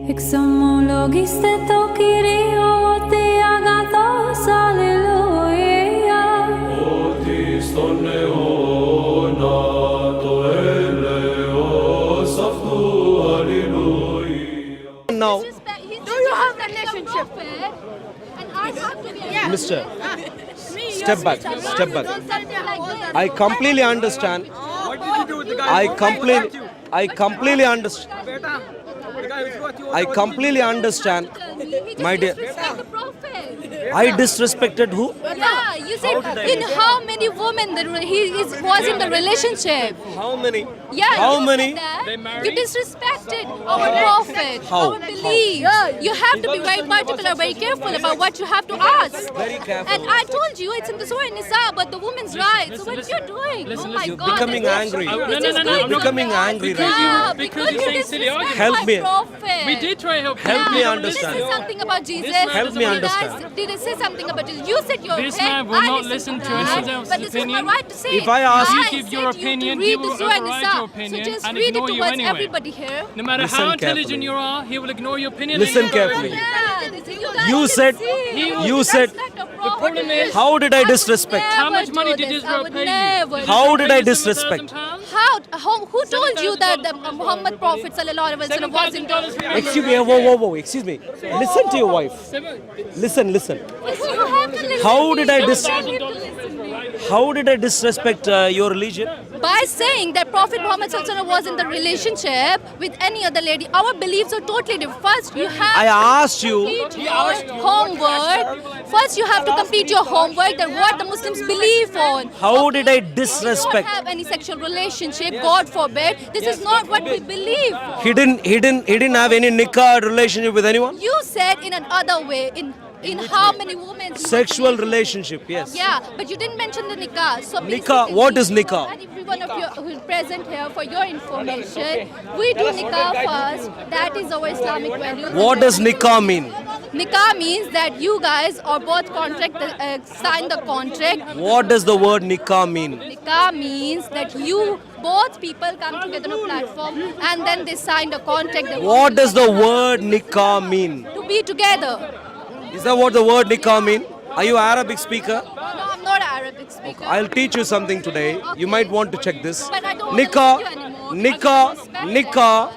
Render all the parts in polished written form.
Exomologiste to Kyrio, te agathos, alleluia. Otis ton αιώνα το έλεος αυτού, αλληλούια. Now, Do you have a relationship? Mister, step back. I completely understand. I completely understand, my dear. I disrespected who? Yeah, you said in how many women was in the relationship? How many? Yeah, How you many? said that. You disrespected our prophet, How? our beliefs. You have to be very particular, very careful about what you have to ask. Very careful. And I told you it's in the Surah Nisa about the women's rights. So what you're doing? Oh my You're God! becoming this is- angry. this No, is no, no, going I'm to- not- Becoming angry right now. Yeah, Because you're saying silly disrespect arguments. Help my me. prophet. We did try help. Help me Yeah, understand. Did it say something about Jesus? Help me understand. Did it say something about Jesus? You said your This hey, man will I not listened listen to that. anyone else's But this opinion. is my right to say If it. I ask- You I give said your you to opinion, read he the will Surah override Nisa. your opinion So just and read ignore it you towards anyway. everybody here. No matter Listen how intelligent carefully. you are, he will ignore your opinion. Listen anyway. carefully. Yeah, this is- guys You can said- see. you That's said- not a The problem prophet. is- How did I I would disrespect? How much never money do did this. Israel I would pay you? never. How did I Pay you disrespect? £7,000? Who told you that the Muhammad Prophet sallallahu alaihi wasallam was in $7,000 for Excuse me. Whoa. Excuse me. Listen to your wife. Listen. You have to listen How to did me. I You dis- don't need to listen to me. How did I disrespect your religion? By saying that Prophet Muhammad sallallahu alaihi wasallam was in the relationship with any other lady, our beliefs are totally different. First, you have I to asked you. complete your homework. First, you have to complete your homework that what the Muslims believe on. How did I We don't disrespect? have any sexual relationship. God forbid. This is not what we believe. He didn't have any nikah relationship with anyone. You said in another way. In how many women? you Sexual believe. relationship. Yes. Yeah, but you didn't mention the nikah. So Nikah, basically, what is nikah? And every one of you who is present here, for your information, we do nikah first. That is our Islamic value. What does nikah mean? Nikah means that you guys are both sign the contract. What does the word nikah mean? Nikah means that you both people come together on a platform and then they sign the contract. They What does the word nikah mean? to be together? Is that what the word nikah mean? Are you Arabic speaker? No, I'm not an Arabic speaker. I'll teach you something today. You might want to check this. But I don't Nikah, want to listen to you anymore.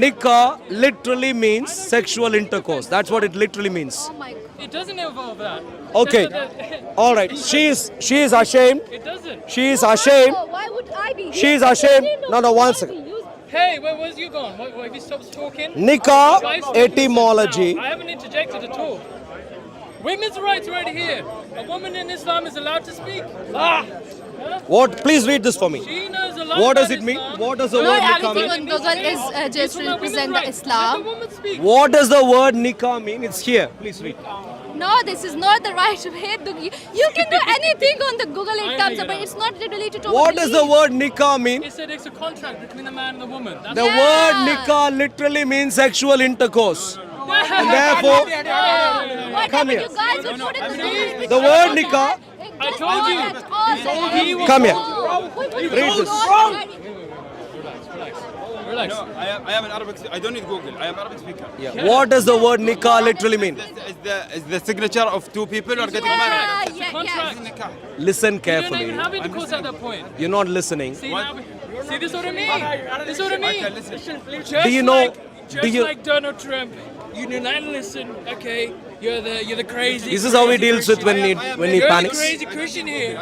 nikah literally means sexual intercourse. That's what it literally means. Oh my God. It doesn't involve that. Okay. All right. She is ashamed. It doesn't. She is ashamed. Oh, why would I be? She is ashamed. No, one second. Hey, where's you going? Have you stopped talking? Nikah My wife's speaking etymology. now. I haven't interjected at all. Women's rights right here. A woman in Islam is allowed to speak. What? Please read this for me. She knows a lot What does about it mean? Islam. What does the Not word nikah everything mean? on Google is just to represent the Let the Islam. woman speak. What does the word nikah mean? It's here. Please read. No, this is not the right way. You can do anything on the Google it I comes know up, but that. it's not related to What does the word nikah mean? He said it's a contract between the man and the woman. That's The Yeah. word nikah literally means sexual intercourse. And therefore, Come here. You guys would put in the word nikah, I told you. He will come here. Read this. Relax. I am an Arabic. I don't need Google. I am Arabic speaker. What does the word nikah literally mean? Is the signature of two people or getting married? Contract. Nikah. Listen You don't carefully. even have intercourse at that point. You're not listening. See, see, this is what I mean. This is what I mean. Okay, listen. Just Do you know- Just do you- like Donald Trump, you do not listen. Okay, you're the crazy. This is how he deals with when he You're panics. the crazy Christian here.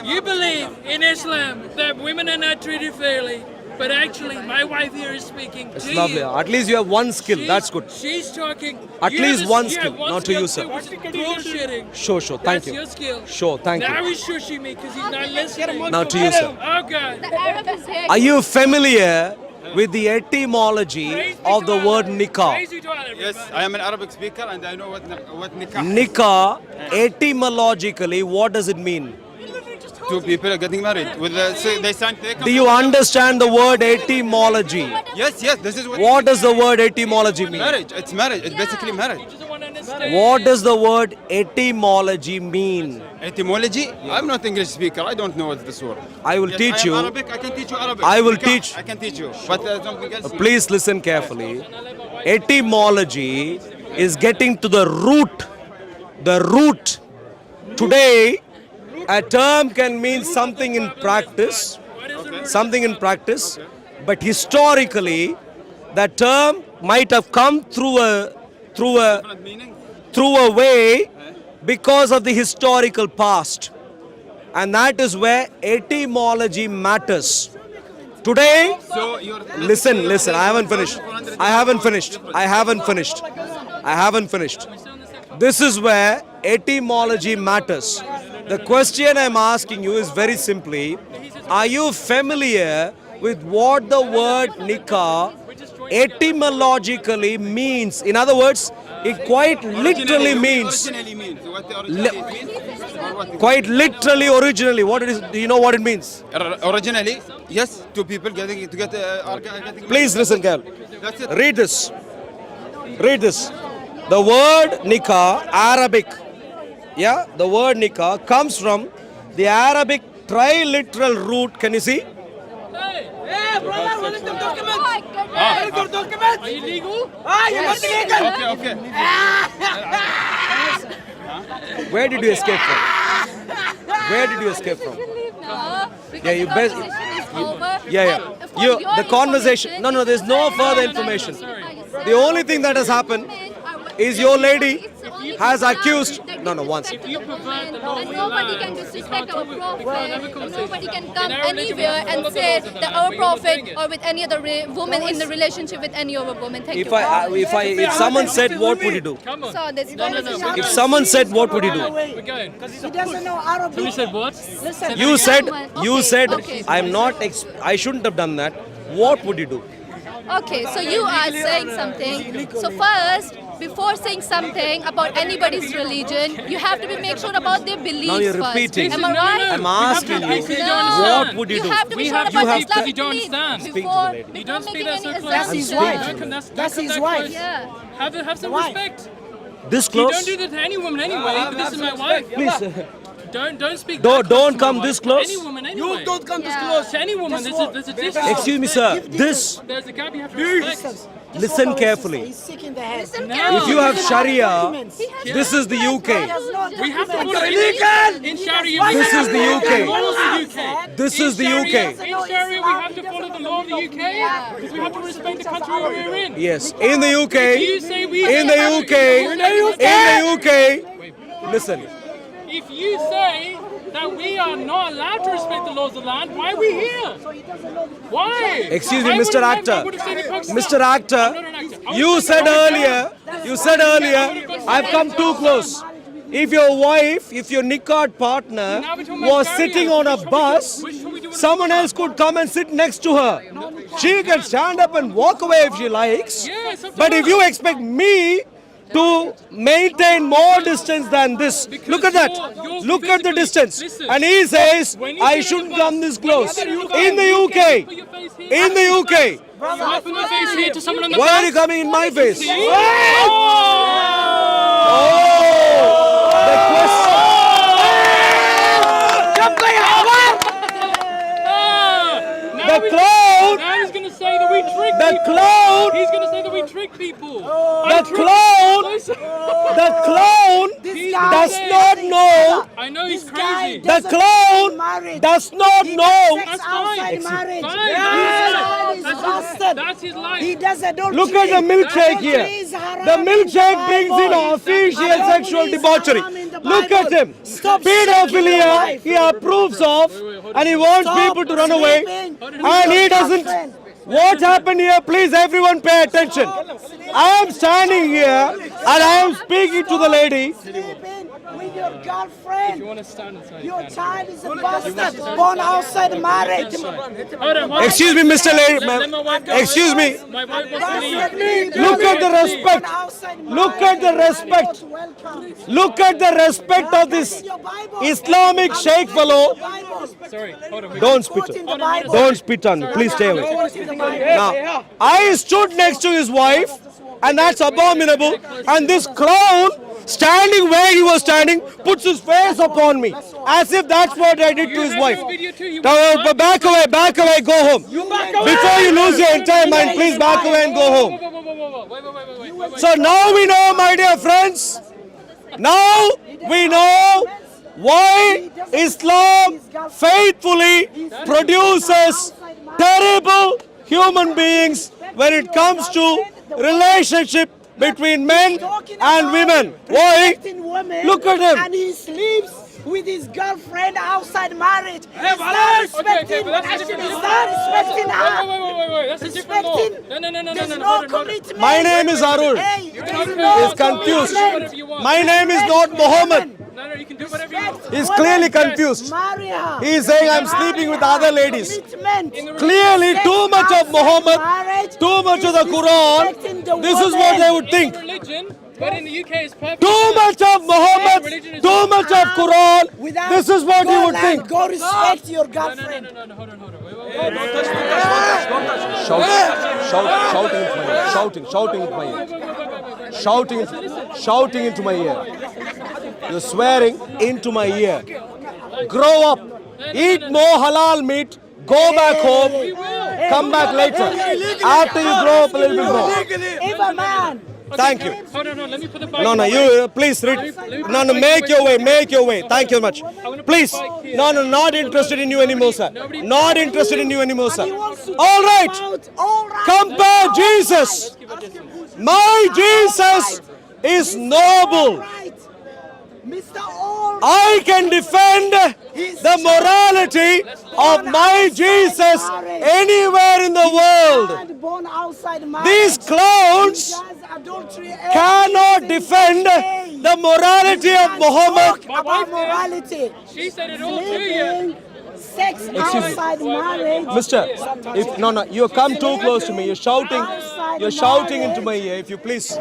You believe in Islam that women are not treated fairly, but actually, my wife here is speaking It's to lovely. you. At least you have one skill. That's good. She's talking. At you least have one you skill, have one not to skill you, sir. too, which is bullshitting. Sure. Thank That's you. your skill. Sure, thank Now you. he's shushing me because he's not listening. Now to you, sir. Oh God. The Arab is here. Are you familiar with the etymology of the word nikah? Crazy toilet, Yes, everybody. I am an Arabic speaker and I know what nikah. Nikah, etymologically, what does it mean? Two people are getting married. They signed. Do you understand the word etymology? Yes. This is What does the word etymology mean? marriage. It's marriage. It's basically marriage. He doesn't want to understand. What does the word etymology mean? Etymology? I'm not English speaker. I don't know what this word. I will Yes, teach I am you. Arabic. I can teach you Arabic. I will You can. teach. I can teach you. But something else. Please listen carefully. Etymology is getting to the root. The root. Today, a term can mean something in practice, but historically, that term might have come through a Different meaning. way because of the historical past, and that is where etymology matters. Today, So you're listen. I haven't finished. This is where etymology matters. The question I'm asking you is very simply, are you familiar with what the word nikah etymologically means? In other words, it quite literally means, Originally means. What the originally means? Or what it- quite literally, originally, what it is, do you know what it means? Originally, yes, two people getting are getting. Please listen, girl. That's it. Read this. The word nikah, Arabic, the word nikah comes from the Arabic triliteral root. Can you see? Are you legal? Okay. Where did you escape from? Yeah, you best. The conversation. No, there's no further information. The only thing that has happened is your lady has accused. No, one second. If you pervert the law, And we nobody allow can it. disrespect our prophet. conversation. Nobody can come In our religion, we anywhere follow and the say laws of the that land, our but you're not prophet doing it. or with any other woman in the relationship with any other woman. Thank you. If someone said, what would you do? Come on. So this No. If someone said, what would you do? We're going. He doesn't know Arabic. So we said what? Listen, You said, Okay. I'm not. I shouldn't have done that. What would you do? Okay, so you are saying something. So first, before saying something about anybody's religion, you have to make sure about their beliefs Now you're first. repeating. Am I right? I'm asking you. What would you do? You have to be We sure have about to your have Islamic you don't beliefs understand. Speak to the before, lady. You don't before speak making that any so close. That's his assumptions. wife. Don't That's come his that wife. close. Yeah. Have some Why? respect. This You close? don't do that to any woman anyway. But this is my wife. Please. Don't speak. Don't- that close don't to my come wife. this close. Any woman anyway. come Yeah. To any woman, there's a distance. Excuse me, sir. This. There's a gap you have to respect. Listen carefully. He's sick in the head. If you have Sharia, Documents. this is the UK. We have to put it in Sharia. we This have is to the follow UK. the law of the UK. This In is the Sharia- UK. In Sharia, we have to follow the law of the UK because we have to respect the country where we're in. Yes, in the UK. You say we In the have UK. to- In the UK. Listen. If you say that we are not allowed to respect the laws of the land, why are we here? Why? Excuse me, I Mr. would've never- Actor. I would've stayed in Pakistan. Mr. I'm Actor, not an actor. I you would've said stayed- earlier, I've come too close. If your wife, if your nikah partner Now we're talking about was Sharia. sitting on a Which one bus, we doing in someone else could come and sit next to her. She can stand up and walk away if she likes. Yeah, it's up to But if her. you expect me to maintain more distance than this, look at that. you're Look at the physically- distance. listen, And he says, when you I get shouldn't on the come bus, this close. when you In the you UK. can't put your face here. In the UK. You might put your face here to someone on the Why bus. are you coming in my face? See? Oh! The question. Now The clown. Now he's going to say that we trick The people. clown. He's going to say that we trick people. The clown. The clown does not know. I know he's This guy crazy. The doesn't clown married. does not He know. gets sex That's fine. outside marriage. Fine. His Yeah. child is bastard. That's his life. He does adultery. Look at the milkshake here. Adultery is haram The in milkshake brings in Bible. official Adultery sexual is debauchery. haram in the Look at Bible. him. Stop sleeping with your Pedophilia wife. he approves of, and he wants Stop people to run away, sleeping with and he your doesn't. girlfriend. What happened here? Please, everyone, pay attention. I am standing here and I am speaking to the lady. Sleeping with your girlfriend. You want to stand inside? Your child is a bastard born outside marriage. Hold on. Excuse me, Mr. Lady. Let my wife go. Excuse me. My wife wants to Bastard leave. means Look at the respect. outside Look at the marriage. respect. Welcome. Look at the respect of this Your Bible. Islamic sheikh fellow. Bible. Sorry, hold on. Don't Quote spit. in the Bible. Don't spit on me. Please stay away. Quote in the Bible. Now, I stood next to his wife, and that's abominable. And this clown standing where he was standing, puts his face upon me, as if that's what I did to his wife. Now, back away, go home. Before you lose your entire mind, please back away and go home. So now we know, my dear friends, now we know why Islam faithfully produces terrible human beings when it comes to relationship between men and women. Why? Look at him. And he sleeps with his girlfriend outside marriage. He's not respecting her. Wait. That's a different law. No. There's no commitment. My name is Arul. Hey, He's confused. My name is not Muhammad. No, you can do whatever you want. He's clearly confused. Marry her. He is saying I'm sleeping with other ladies. Commitment. Clearly, too much of Muhammad, too much of the Quran. This is what they would think. Religion, but in the UK it's perfect. Too much of Muhammad, too much of Quran. This is what you would think. Go respect your girlfriend. No, hold on. Shouting into my ear. You're swearing into my ear. Grow up. Eat more halal meat. Go back home. Come back later. After you grow up a little bit more. If a man Thank you. Hold on, let me put the bike. No, you please read. No, make your way. Thank you much. Please. No, not interested in you anymore, sir. Not interested in you anymore, sir. All right. Compare Jesus. My Jesus is noble. Mr. All I can defend the morality of my Jesus anywhere in the world. born outside marriage. These clowns Does adultery cannot defend the morality of Muhammad. about morality. She said it all to you. Living sex outside marriage. Mister, you come too close to me. You're shouting into my ear. If you please.